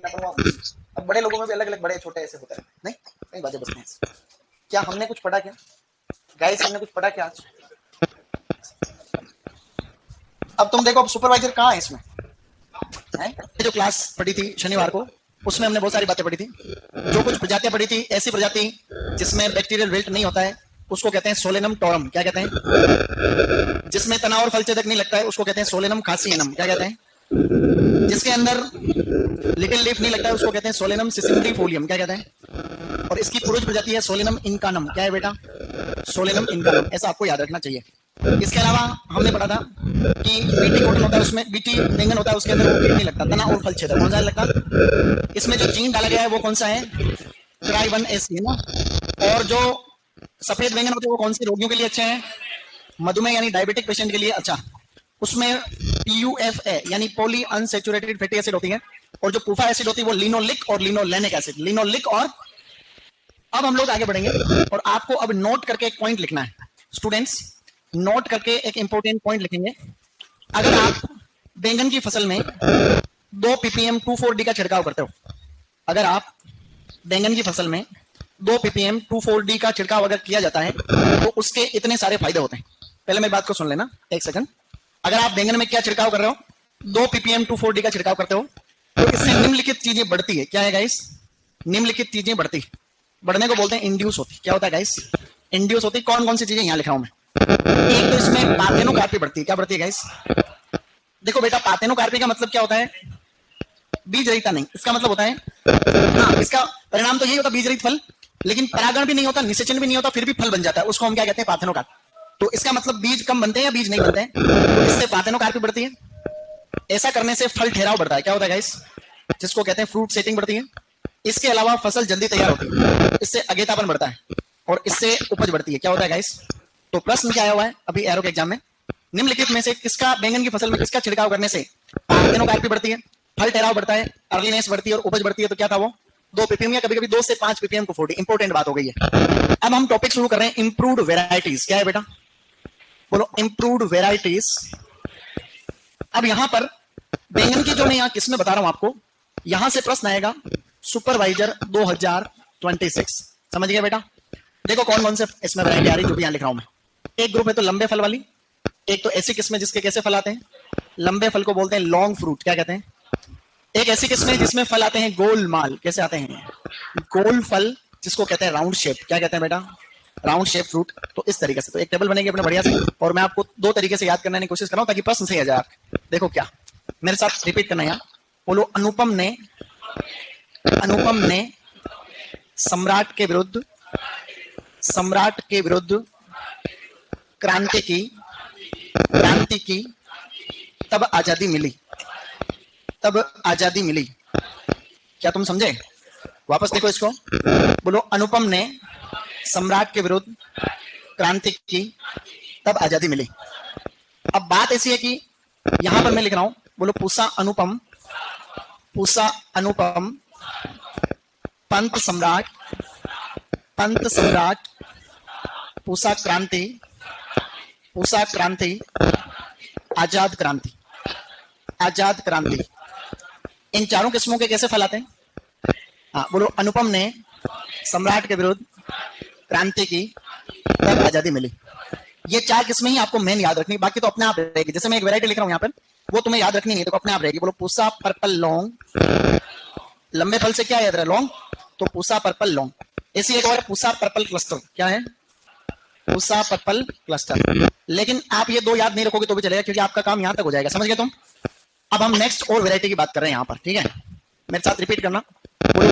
अब बड़े लोगों में भी अलग अलग बड़े छोटे ऐसे होते हैं, नहीं कई बातें बसते हैं। क्या हमने कुछ पढ़ा क्या गाइस, हमने कुछ पढ़ा क्या आज? अब तुम देखो, अब सुपरवाइजर कहाँ है इसमें है? जो क्लास पढ़ी थी शनिवार को, उसमें हमने बहुत सारी बातें पढ़ी थी। जो कुछ प्रजातियां पढ़ी थी, ऐसी प्रजाति जिसमें बैक्टीरियल विल्ट नहीं होता है उसको कहते हैं सोलेनम टोरम। क्या कहते हैं? जिसमें तना और फल छेदक नहीं लगता है उसको कहते हैं सोलेनम खासियनम। क्या कहते हैं? जिसके अंदर लिटिल लीफ नहीं लगता है उसको कहते हैं सोलेनम सिसिमडिफोलियम। क्या कहते हैं? और इसकी पुरुष प्रजाति है सोलेनम इनकानम। क्या है बेटा? सोलेनम इनकानम। ऐसा आपको याद रखना चाहिए। इसके अलावा हमने पढ़ा था कि बीटी कॉटन होता है, उसमें बीटी बैंगन होता है, उसके अंदर वो कीट नहीं लगता, तना और फल छेदक। कौन सा लगता? इसमें जो जीन डाला गया है वो कौन सा है? Tri1AC है ना। और जो सफेद बैंगन होते हैं वो कौन से रोगियों के लिए अच्छे हैं? मधुमेह यानी डायबिटिक पेशेंट के लिए अच्छा। उसमें PUFA यानी पॉली अनसैचुरेटेड फैटी एसिड होती है, और जो पूफा एसिड होती है वो लिनोलिक और लिनोलेनिक एसिड, लिनोलिक और। अब हम लोग आगे बढ़ेंगे और आपको अब नोट करके एक पॉइंट लिखना है। स्टूडेंट्स नोट करके एक इंपॉर्टेंट पॉइंट लिखेंगे। अगर आप बैंगन की फसल में 2 ppm 2,4-D का छिड़काव करते हो, अगर आप बैंगन की फसल में 2 ppm 2,4-D का छिड़काव अगर किया जाता है तो उसके इतने सारे फायदे होते हैं। पहले मेरी बात को सुन लेना एक सेकंड। अगर आप बैंगन में क्या छिड़काव कर रहे हो? 2 ppm 2,4-D का छिड़काव करते हो तो इससे निम्नलिखित चीजें बढ़ती है। क्या है गाइस? निम्नलिखित चीजें बढ़ती, बढ़ने को बोलते हैं इंड्यूस होती। क्या होता है गाइस? इंड्यूस होती। कौन कौन सी चीजें यहां लिखा हूं मैं? एक तो इसमें पार्थेनोकार्पी बढ़ती है। क्या बढ़ती है गाइस? देखो बेटा, पार्थेनोकार्पी का मतलब क्या होता है? बीज रहित नहीं। इसका मतलब होता है, हाँ, इसका परिणाम तो यही होता है बीज रहित फल, लेकिन परागण भी नहीं होता, निषेचन भी नहीं होता, फिर भी फल बन जाता है। उसको हम क्या कहते हैं? पार्थेनोकार्पी। तो इसका मतलब बीज कम बनते हैं या बीज नहीं बनते हैं, तो इससे पार्थेनोकार्पी बढ़ती है। ऐसा करने से फल ठहराव बढ़ता है। क्या होता है गाइस? जिसको कहते हैं फ्रूट सेटिंग बढ़ती है। इसके अलावा फसल जल्दी तैयार होती है, इससे अगेतापन बढ़ता है और इससे उपज बढ़ती है। क्या होता है गाइस? तो प्रश्न क्या आया हुआ है अभी एरो के एग्जाम में? निम्नलिखित में से किसका बैंगन की फसल में किसका छिड़काव करने से पार्थेनोकार्पी बढ़ती है, फल ठहराव बढ़ता है, अर्लीनेस बढ़ती है और उपज बढ़ती है? तो क्या था वो? 2 ppm या कभी कभी 2 से 5 ppm को 40। इंपॉर्टेंट बात हो गई है। अब हम टॉपिक शुरू कर रहे हैं इंप्रूव्ड वेराइटीज। क्या है बेटा? बोलो इंप्रूव्ड वेराइटीज। अब यहां पर बैंगन की जो मैं यहां किस्में बता रहा हूं आपको, यहां से प्रश्न आएगा सुपरवाइजर 2026। समझ गया बेटा? देखो कौन कौन से इसमें वैरायटी आ रही जो भी यहां लिख रहा हूं मैं। एक ग्रुप है तो लंबे फल वाली, एक तो ऐसी किस्में जिसके कैसे फल आते हैं? लंबे फल को बोलते हैं लॉन्ग फ्रूट। क्या कहते हैं? एक ऐसी किस्में जिसमें फल आते हैं गोलमाल। कैसे आते हैं? गोल फल, जिसको कहते हैं राउंड शेप। क्या कहते हैं बेटा? Round shape fruit. तो इस तरीके से तो एक टेबल बनेगी अपने बढ़िया से, और मैं आपको 2 तरीके से याद करने की कोशिश कर रहा हूं ताकि प्रश्न सही आ जाए। देखो क्या, मेरे साथ रिपीट करना है। बोलो अनुपम ने सम्राट के विरुद्ध क्रांति की, तब आजादी मिली। क्या तुम समझे? वापस देखो इसको। बोलो अनुपम ने सम्राट के विरुद्ध क्रांति की, तब आजादी मिली। अब बात ऐसी है कि यहां पर मैं लिख रहा हूं, बोलो पूसा अनुपम पंत सम्राट, पूसा क्रांति, आजाद क्रांति। इन चारों किस्मों के कैसे फल आते हैं? हाँ, बोलो अनुपम ने सम्राट के विरुद्ध क्रांति की, तब आजादी मिली। ये 4 किस्में ही आपको मेन याद रखनी, बाकी तो अपने आप रहेगी। जैसे मैं एक वैरायटी लिख रहा हूं यहाँ पर, वो तुम्हें याद रखनी नहीं, तो अपने आप रहेगी। बोलो पूसा पर्पल लॉन्ग, लंबे फल से क्या याद रहा? लॉन्ग, तो पूसा पर्पल लॉन्ग। ऐसी एक और पूसा पर्पल क्लस्टर। क्या है? Pusa purple cluster. लेकिन आप ये 2 याद नहीं रखोगे तो भी चलेगा, क्योंकि आपका काम यहां तक हो जाएगा। समझ गए तुम? अब हम नेक्स्ट और वैरायटी की बात कर रहे हैं यहां पर, ठीक है? मेरे साथ रिपीट करना। बोलो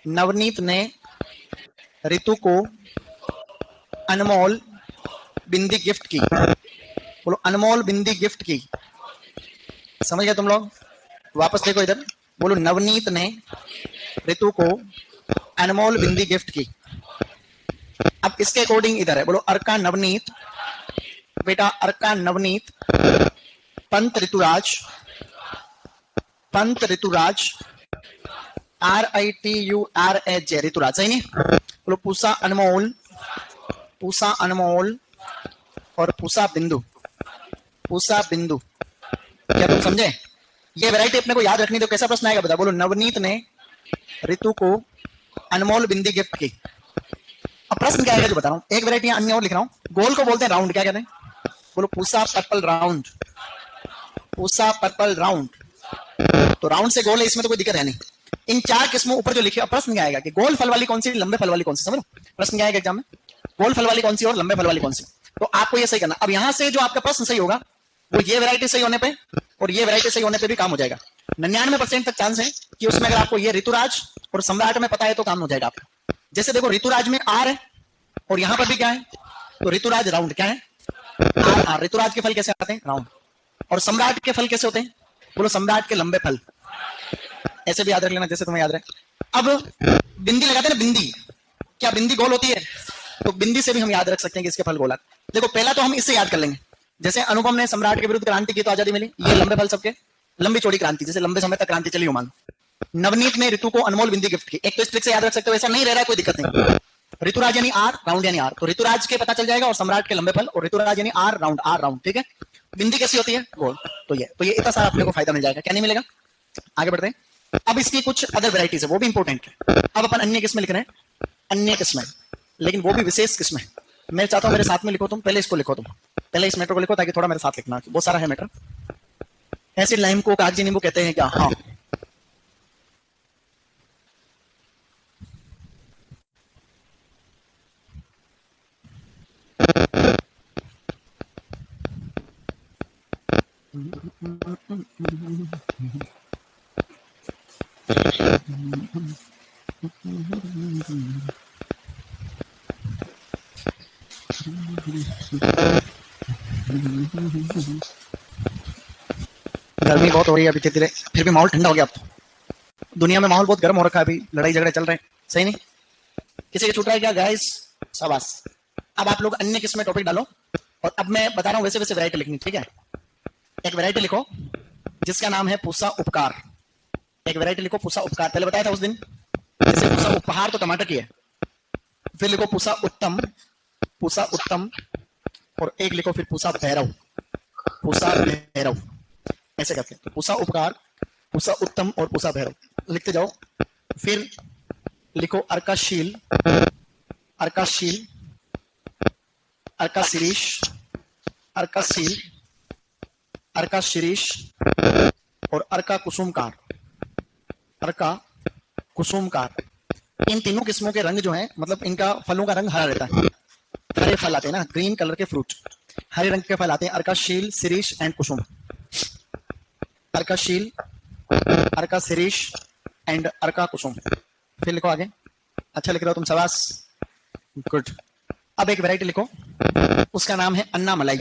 नवनीत ने ऋतु को अनमोल बिंदी गिफ्ट की। बोलो अनमोल बिंदी गिफ्ट की। समझ गए तुम लोग? वापस देखो इधर, बोलो नवनीत ने ऋतु को अनमोल बिंदी गिफ्ट की। अब इसके अकॉर्डिंग इधर है, बोलो अर्का नवनीत, बेटा अर्का नवनीत, पंत ऋतुराज, पंत ऋतुराज, RITURAJ ऋतुराज, सही नहीं? बोलो पूसा अनमोल, पूसा अनमोल और पूसा बिंदु, पूसा बिंदु। क्या तुम समझे? ये वैरायटी अपने को याद रखनी। तो कैसा प्रश्न आएगा बता, बोलो नवनीत ने ऋतु को अनमोल बिंदी गिफ्ट की। अब प्रश्न क्या आएगा जो बता रहा हूं, एक वैरायटी अन्य और लिख रहा हूं। गोल को बोलते हैं राउंड, क्या कहते हैं? बोलो Pusa purple round, Pusa purple round. तो राउंड से गोल है, इसमें तो कोई दिक्कत है नहीं। इन चार किस्मों ऊपर जो लिखे, अब प्रश्न क्या आएगा कि गोल फल वाली कौन सी, लंबे फल वाली कौन सी? समझ लो प्रश्न क्या आएगा एग्जाम में, गोल फल वाली कौन सी और लंबे फल वाली कौन सी। तो आपको ये सही करना। अब यहां से जो आपका प्रश्न सही होगा वो ये वैरायटी सही होने पे और ये वैरायटी सही होने पे भी काम हो जाएगा। 99% तक चांस है कि उसमें अगर आपको ये ऋतुराज और सम्राट में पता है तो काम हो जाएगा आपका। जैसे देखो ऋतुराज में आर है और यहां पर भी क्या है, तो ऋतुराज राउंड क्या है, आर। ऋतुराज के फल कैसे आते हैं, राउंड। और सम्राट के फल कैसे होते हैं, बोलो सम्राट के लंबे फल। ऐसे भी याद रख लेना जैसे तुम्हें याद रहे। अब बिंदी लगाते हैं ना, बिंदी, क्या बिंदी गोल होती है? तो बिंदी से भी हम याद रख सकते हैं कि इसके फल गोल आते। देखो पहला तो हम इससे याद कर लेंगे, जैसे अनुपम ने सम्राट के विरुद्ध क्रांति की तो आजादी मिली, ये लंबे फल सबके, लंबी चौड़ी क्रांति, जैसे लंबे समय तक क्रांति चली हो मान। नवनीत ने ऋतु को अनमोल बिंदी गिफ्ट की, एक तो इस ट्रिक से याद रख सकते हो, ऐसा नहीं रह रहा है कोई दिक्कत नहीं। ऋतुराज यानी आर, राउंड यानी आर, तो ऋतुराज के पता चल जाएगा और सम्राट के लंबे फल, और ऋतुराज यानी आर राउंड, आर राउंड, ठीक है। बिंदी कैसी होती है, गोल। तो ये इतना सारा अपने को फायदा मिल जाएगा, क्या नहीं मिलेगा। आगे बढ़ते हैं। अब इसकी कुछ अदर वेराइटीज है, वो भी इंपॉर्टेंट है। अब अपन अन्य किस्में लिख रहे हैं, अन्य किस्में, लेकिन वो भी विशेष किस्में। मैं चाहता हूं मेरे साथ में लिखो, तुम पहले इसको लिखो, तुम पहले इस मैटर को लिखो ताकि थोड़ा मेरे साथ लिखना, बहुत सारा है मैटर। एसिड लाइम को कागजी नींबू कहते हैं क्या? हाँ। गर्मी बहुत हो रही है अभी धीरे धीरे, फिर भी माहौल ठंडा हो गया। अब तो दुनिया में माहौल बहुत गर्म हो रखा है, अभी लड़ाई झगड़े चल रहे हैं, सही नहीं? किसी के छूट रहा है क्या गाइस? शाबाश। अब आप लोग अन्य किस्में टॉपिक डालो, और अब मैं बता रहा हूं वैसे वैसे वैरायटी लिखनी, ठीक है। एक वैरायटी लिखो जिसका नाम है पूसा उपकार। एक वैरायटी लिखो पूसा उपकार, पहले बताया था उस दिन। जैसे पूसा उपहार तो टमाटर की है, फिर लिखो पूसा उत्तम, पूसा उत्तम, और एक लिखो फिर पूसा भैरव, पूसा भैरव, ऐसे करके। तो पूसा उपकार, पूसा उत्तम और पूसा भैरव लिखते जाओ। फिर लिखो अर्काशील, अर्काशील, अर्का शिरीष, अर्का शील, अर्का शिरीष और अर्का कुसुमकार, अर्का कुसुमकार। इन तीनों किस्मों के रंग जो हैं, मतलब इनका फलों का रंग हरा रहता है। हरे फल आते हैं ना, ग्रीन कलर के फ्रूट, हरे रंग के फल आते हैं। अर्काशील, शिरीष एंड कुसुम। अर्काशील, अर्का शिरीष एंड अर्का कुसुम। फिर लिखो आगे, अच्छा लिख रहे हो तुम, शाबाश, गुड। अब एक वैरायटी लिखो, उसका नाम है अन्ना मलाई।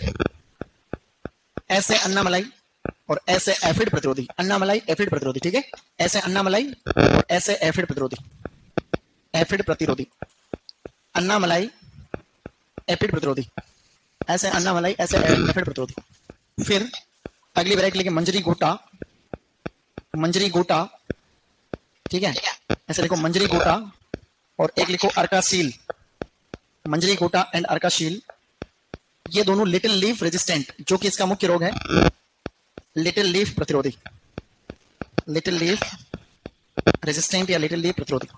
ऐसे अन्ना मलाई और ऐसे एफिड प्रतिरोधी, अन्ना मलाई एफिड प्रतिरोधी, ठीक है। ऐसे अन्ना मलाई और ऐसे एफिड प्रतिरोधी, एफिड प्रतिरोधी, अन्ना मलाई एफिड प्रतिरोधी, ऐसे अन्ना मलाई ऐसे एफिड प्रतिरोधी। फिर अगली वैरायटी लिखे मंजरी गोटा, मंजरी गोटा, ठीक है। ऐसे लिखो मंजरी गोटा, और एक लिखो अर्काशील, मंजरी गोटा एंड अर्काशील। ये दोनों लिटिल लीफ रेजिस्टेंट, जो कि इसका मुख्य रोग है, लिटिल लीफ प्रतिरोधी, लिटिल लीफ रेजिस्टेंट या लिटिल लीफ प्रतिरोधी,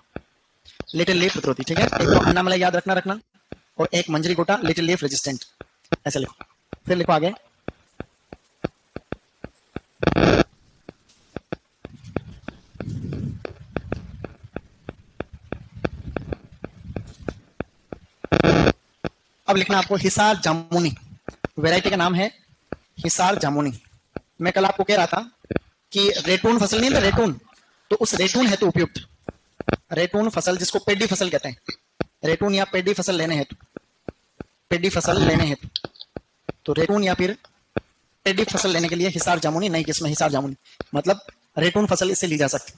लिटिल लीफ प्रतिरोधी, ठीक है। एक तो अन्ना मलाई याद रखना, और एक मंजरी गोटा लिटिल लीफ रेजिस्टेंट, ऐसे लिखो। फिर लिखो आगे, अब लिखना आपको हिसार जामुनी। वैरायटी का नाम है हिसार जामुनी। मैं कल आपको कह रहा था कि रेटून फसल नहीं था, रेटून, तो उस रेटून हेतु उपयुक्त, रेटून फसल जिसको पेडी फसल कहते हैं, रेटून या पेडी फसल लेने हेतु, पेडी फसल लेने हेतु, तो रेटून या फिर पेडी फसल लेने के लिए हिसार जामुनी नई किस्म हिसार जामुनी, मतलब रेटून फसल इससे ली जा सकती।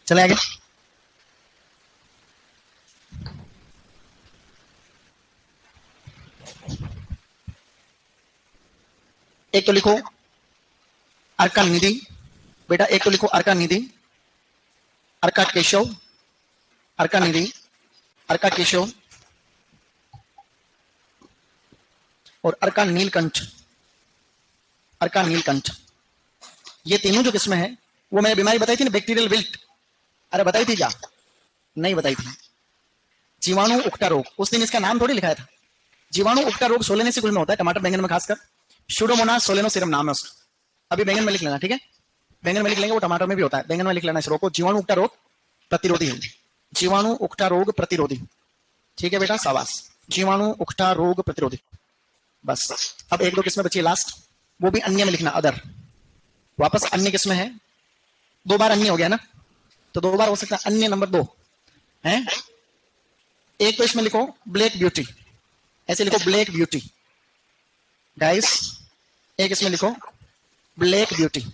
चले आगे। एक तो लिखो अर्का निधि, बेटा एक तो लिखो अर्का निधि, अर्का केशव, अर्का निधि, अर्का केशव और अर्का नीलकंठ, अर्का नीलकंठ। ये तीनों जो किस्में हैं वो मैंने बीमारी बताई थी ना, बैक्टीरियल विल्ट। अरे बताई थी क्या? नहीं बताई थी। जीवाणु उकटा रोग, उस दिन इसका नाम थोड़ी लिखाया था। जीवाणु उकटा रोग सोलेनेसी कुल में होता है, टमाटर बैंगन में खासकर। स्यूडोमोनास सोलेनोसिरम नाम है उसका। अभी बैंगन में लिख लेना, ठीक है? बैंगन में लिख लेंगे, वो टमाटर में भी होता है। बैंगन में लिख लेना इस रोग को, जीवाणु उकटा रोग प्रतिरोधी है। जीवाणु उकटा रोग प्रतिरोधी, ठीक है बेटा, शाबाश। जीवाणु उकटा रोग प्रतिरोधी। बस अब एक दो किस्में बची लास्ट, वो भी अन्य में लिखना, अदर। वापस अन्य किस्में है, 2 बार अन्य हो गया ना, तो 2 बार हो सकता है अन्य नंबर 2 है। एक तो इसमें लिखो ब्लैक ब्यूटी, ऐसे लिखो ब्लैक ब्यूटी गाइस। एक इसमें लिखो ब्लैक ब्यूटी,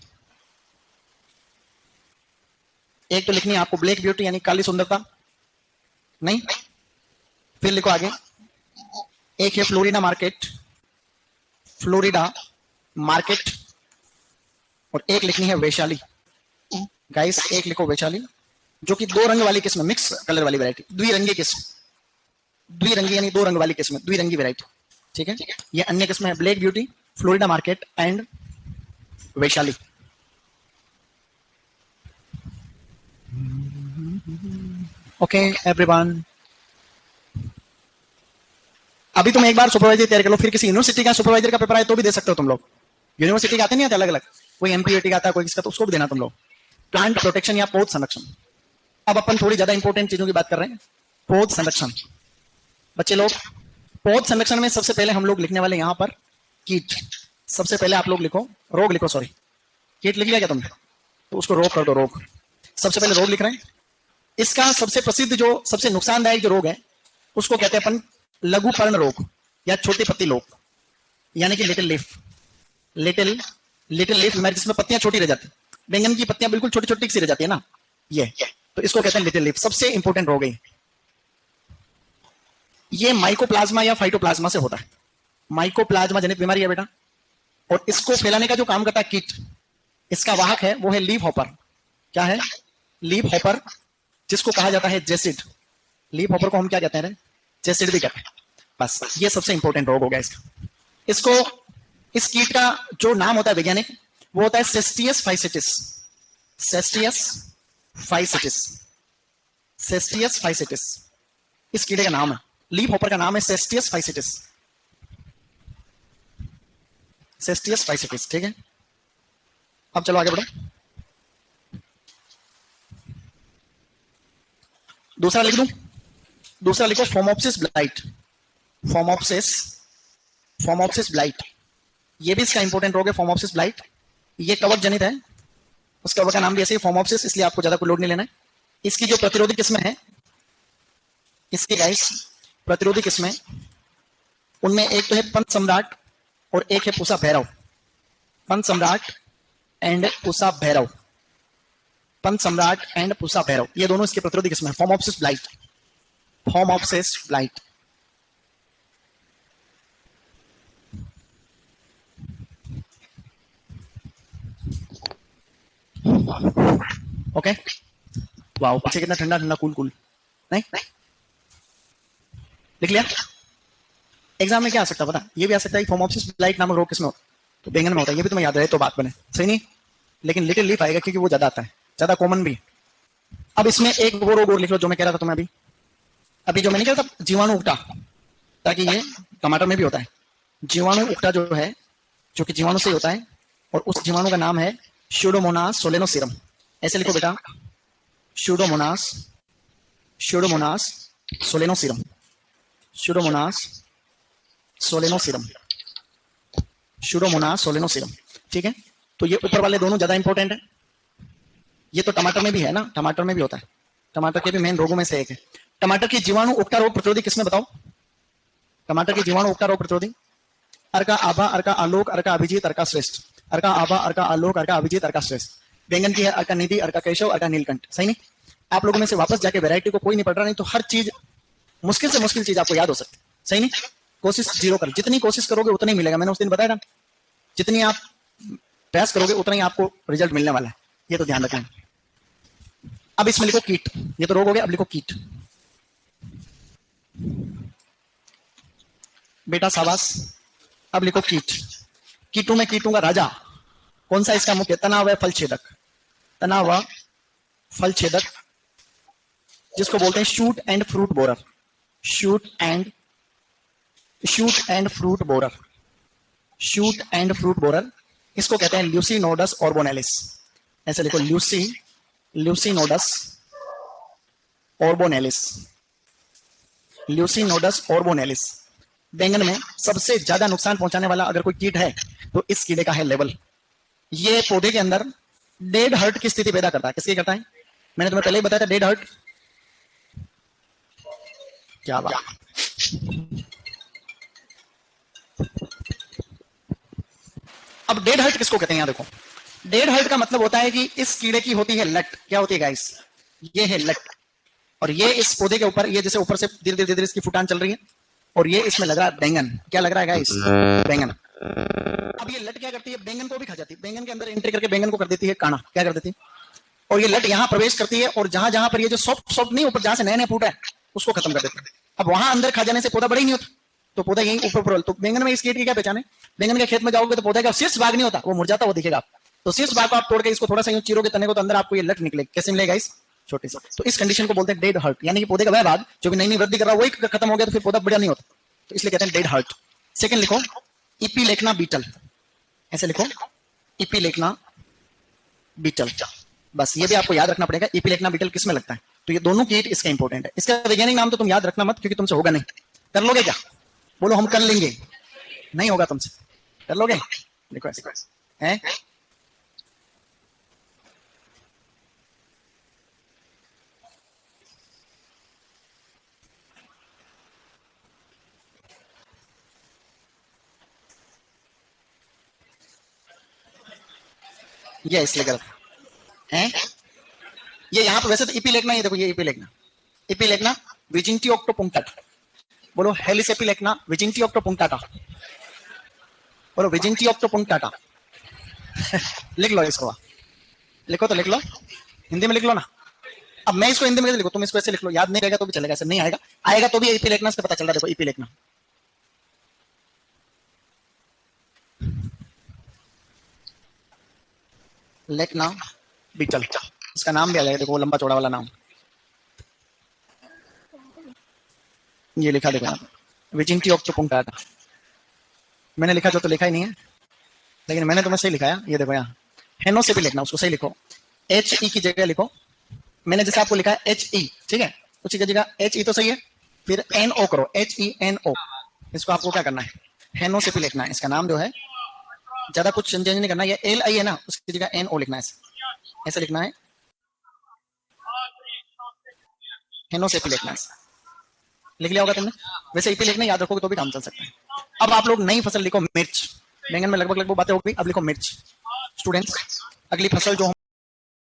एक तो लिखनी है आपको ब्लैक ब्यूटी यानी काली सुंदरता, नहीं। फिर लिखो आगे, एक है फ्लोरिडा मार्केट, फ्लोरिडा मार्केट, और एक लिखनी है वैशाली गाइस। एक लिखो वैशाली, जो कि 2 रंग वाली किस्म, मिक्स कलर वाली वैरायटी, द्विरंगी किस्म। द्विरंगी यानी 2 रंग वाली किस्म, द्विरंगी वैरायटी, ठीक है। ये अन्य किस्म है black beauty, Florida market and Vaishali. Okay everyone, अभी तुम एक बार सुपरवाइजर तैयार कर लो, फिर किसी यूनिवर्सिटी का सुपरवाइजर का पेपर आए तो भी दे सकते हो तुम लोग। यूनिवर्सिटी के आते नहीं आते अलग अलग, कोई एमपीयूटी का आता है, कोई किसका, तो उसको भी देना तुम लोग। प्लांट प्रोटेक्शन या पौध संरक्षण। अब अपन थोड़ी ज्यादा इंपॉर्टेंट चीजों की बात कर रहे हैं, पौध संरक्षण। बच्चे लोग, पौध संरक्षण में सबसे पहले हम लोग लिखने वाले यहां पर कीट। सबसे पहले आप लोग लिखो रोग, लिखो सॉरी, कीट लिख लिया क्या तुमने? तो उसको रोग कर दो, रोग। सबसे पहले रोग लिख रहे हैं। इसका सबसे प्रसिद्ध जो सबसे नुकसानदायक जो रोग है उसको कहते हैं अपन लघु पर्ण रोग या छोटी पत्ती रोग, यानी कि लिटिल लीफ। लिटिल लीफ बीमारी, जिसमें पत्तियां छोटी रह जाती, बैंगन की पत्तियां बिल्कुल छोटी छोटी सी रह जाती है ना, ये तो इसको कहते हैं लिटिल लीफ। सबसे इंपॉर्टेंट रोग है ये। माइकोप्लाज्मा या फाइटोप्लाज्मा से होता है, माइकोप्लाज्मा जनित बीमारी है बेटा। और इसको फैलाने का जो काम करता है कीट, इसका वाहक है वो है लीफ हॉपर। क्या है? लीफ हॉपर, जिसको कहा जाता है जेसिड। लीफ हॉपर को हम क्या कहते हैं? जेसिड भी कहते हैं। बस ये सबसे इंपॉर्टेंट रोग हो गया इसका। इसको, इस कीट का जो नाम होता है वैज्ञानिक, वो होता है सेस्टियस फाइसेटिस। सेस्टियस फाइसेटिस, सेस्टियस फाइसेटिस इस कीड़े का नाम है। लीफ हॉपर का नाम है सेस्टियस फाइसेटिस, सेस्टियस फाइसेटिस, ठीक है। अब चलो आगे बढ़ो। दूसरा लिख दूं? दूसरा लिखो phomopsis blight. Phomopsis, phomopsis blight, ये भी इसका इंपॉर्टेंट रोग है, फोमोप्सिस ब्लाइट। ये कवक जनित है, उस कवक का नाम भी ऐसे ही फोमोप्सिस, इसलिए आपको ज्यादा कोई लोड नहीं लेना है। इसकी जो प्रतिरोधी किस्में हैं, इसकी गाइस प्रतिरोधी किस्में, उनमें एक तो है पंच सम्राट और एक है पूसा भैरव। पंच सम्राट एंड पूसा भैरव, पंच सम्राट एंड पूसा भैरव, ये दोनों इसके प्रतिरोधी किस्में हैं। Phomopsis blight, phomopsis blight. Okay, wow, पीछे कितना ठंडा ठंडा, कूल कूल, नहीं लिख लिया। एग्जाम में क्या आ सकता है पता? ये भी आ सकता है फोमोप्सिस ब्लाइट नामक रोग किसमें होता है, तो बैंगन में होता है। ये भी तुम्हें याद रहे तो बात बने, सही नहीं? लेकिन लिटिल लीफ आएगा क्योंकि वो ज्यादा आता है, ज्यादा कॉमन भी। अब इसमें एक वो रोग और लिख लो जो मैं कह रहा था तुम्हें अभी, अभी जो मैंने कहा था जीवाणु उकटा, ताकि ये टमाटर में भी होता है। जीवाणु उकटा जो है, जो कि जीवाणु से होता है, और उस जीवाणु का नाम है स्यूडोमोनास सोलेनोसिरम। ऐसे लिखो बेटा, स्यूडोमोनास, स्यूडोमोनास सोलेनोसिरम, स्यूडोमोनास सोलेनोसिरम, स्यूडोमोनास सोलेनोसिरम, ठीक है। तो ये ऊपर वाले दोनों ज्यादा इंपॉर्टेंट है। ये तो टमाटर में भी है ना, टमाटर में भी होता है, टमाटर के भी मेन रोगों में से एक है। टमाटर की जीवाणु उकटा रोग प्रतिरोधी किसमें बताओ? टमाटर की जीवाणु उपकार और प्रतिरोधी। अर्का आभा, अर्का आलोक, अर्का अभिजीत, अर्का श्रेष्ठ। अर्का आभा, अर्का आलोक, अर्का अभिजीत, अर्का श्रेष्ठ। बैंगन की है अर्का निधि, अर्का केशव, अर्का नीलकंठ। सही नहीं? आप लोगों में से वापस जाके वैरायटी को कोई नहीं पढ़ रहा, नहीं तो हर चीज मुश्किल से मुश्किल चीज आपको याद हो सकती है। सही नहीं? कोशिश जीरो कर, जितनी कोशिश करोगे उतना ही मिलेगा। मैंने उस दिन बताया था, जितनी आप प्रयास करोगे उतना ही आपको रिजल्ट मिलने वाला है, ये तो ध्यान रखना। अब इसमें लिखो कीट, ये तो रोग हो गया, अब लिखो कीट। बेटा शाबाश। अब लिखो कीट। कीटों में कीटों का राजा कौन सा इसका मुख्य? तनाव है फल छेदक, तनाव फल छेदक, जिसको बोलते हैं shoot and fruit borer. Shoot and fruit borer, shoot and fruit borer, इसको कहते हैं ल्यूसिनोडस ऑर्बोनेलिस। ऐसे लिखो, ल्यूसिनोडस ऑर्बोनेलिस, ल्यूसिनोडस ऑर्बोनेलिस। बैंगन में सबसे ज्यादा नुकसान पहुंचाने वाला अगर कोई कीट है तो इस कीड़े का है लेवल। ये पौधे के अंदर डेड हर्ट की स्थिति पैदा करता है। किसकी करता है? मैंने तुम्हें पहले ही बताया था, डेड हर्ट। क्या बात। अब डेड हर्ट किसको कहते हैं? यहां देखो, डेड हर्ट का मतलब होता है कि इस कीड़े की होती है लट। क्या होती है गाइस? ये है लट, और ये इस पौधे के ऊपर, ये जैसे ऊपर से धीरे धीरे इसकी फुटान चल रही है, और ये इसमें लग रहा है बैंगन। क्या लग रहा है गाइस? बैंगन। अब ये लट क्या करती है? बैंगन को भी खा जाती है। बैंगन के अंदर एंट्री करके बैंगन को कर देती है काना। क्या कर देती है? और ये लट यहां प्रवेश करती है, और जहां जहां पर ये जो सॉफ्ट नहीं, ऊपर जहां से नया नया फूटा है उसको खत्म कर देती है। अब वहां अंदर खा जाने से पौधा बड़ा ही नहीं होता, तो पौधा यहीं ऊपर। तो बैंगन में इस कीट की क्या पहचान है? बैंगन के खेत में जाओगे तो पौधे का शीर्ष भाग नहीं होता, वो मुरझाता, वो दिखेगा। तो शीर्ष भाग को आप तोड़ के इसको थोड़ा सा यूं चीरोगे तने को, तो अंदर आपको ये लट निकलेगी। कैसे मिलेगा? इस छोटे से। तो इस कंडीशन को बोलते हैं डेड हर्ट, यानी कि पौधे का वह भाग जो कि नई नई वृद्धि कर रहा है वही खत्म हो गया, तो फिर पौधा बड़ा नहीं होता, तो इसलिए कहते हैं डेड हर्ट। सेकंड लिखो, इपीलेक्ना बीटल। ऐसे लिखो, इपीलेक्ना बीटल। बस ये भी आपको याद रखना पड़ेगा, इपीलेक्ना बीटल किस में लगता है। तो ये दोनों कीट इसका इंपॉर्टेंट है। इसका वैज्ञानिक नाम तो तुम याद रखना मत, क्योंकि तुमसे होगा नहीं। कर लोगे क्या? बोलो हम कर लेंगे। नहीं होगा तुमसे, कर लोगे? देखो ऐसे हैं। ये इसलिए गलत है। ये यहाँ पर वैसे तो इपीलेक्ना, ये देखो, ये इपीलेक्ना, इपीलेक्ना विजिंटी ऑक्टोपुंक्टाटा। बोलो हेलिस इपीलेक्ना विजिंटी ऑक्टोपुंक्टाटा। बोलो विजिंटी ऑक्टोपुंक्टाटा। लिख लो इसको, लिखो तो लिख लो, हिंदी में लिख लो ना। अब मैं इसको हिंदी में लिखो, तुम इसको ऐसे लिख लो, याद नहीं रहेगा तो भी चलेगा, ऐसे नहीं आएगा, आएगा तो भी इपीलेक्ना से पता चल रहा है। देखो इपीलेक्ना, लेक्ना बीटल, इसका नाम भी आ जाएगा। देखो लंबा चौड़ा वाला नाम ये लिखा, देखो यहाँ विजिंटी ऑक्टोपुंक्टाटा। मैंने लिखा जो तो लिखा ही नहीं है, लेकिन मैंने तुम्हें सही लिखाया। ये देखो यहाँ हेनो से भी लिखना, उसको सही लिखो, HE की जगह लिखो। मैंने जैसे आपको लिखा है HE, ठीक है, उसी की जगह HE तो सही है, फिर NO करो, HENO। इसको आपको क्या करना है? हेनो से भी लिखना है। इसका नाम जो है ज्यादा कुछ चेंज नहीं करना, ये LI है ना, उसकी जगह NO लिखना है, ऐसे लिखना है, हेनो से भी लिखना है। लिख लिया होगा तुमने। वैसे इपी लिखना याद रखोगे तो भी काम चल सकता है। अब आप लोग नई फसल लिखो, मिर्च। बैंगन में लगभग लगभग बातें हो गई, अब लिखो मिर्च। स्टूडेंट्स, अगली फसल जो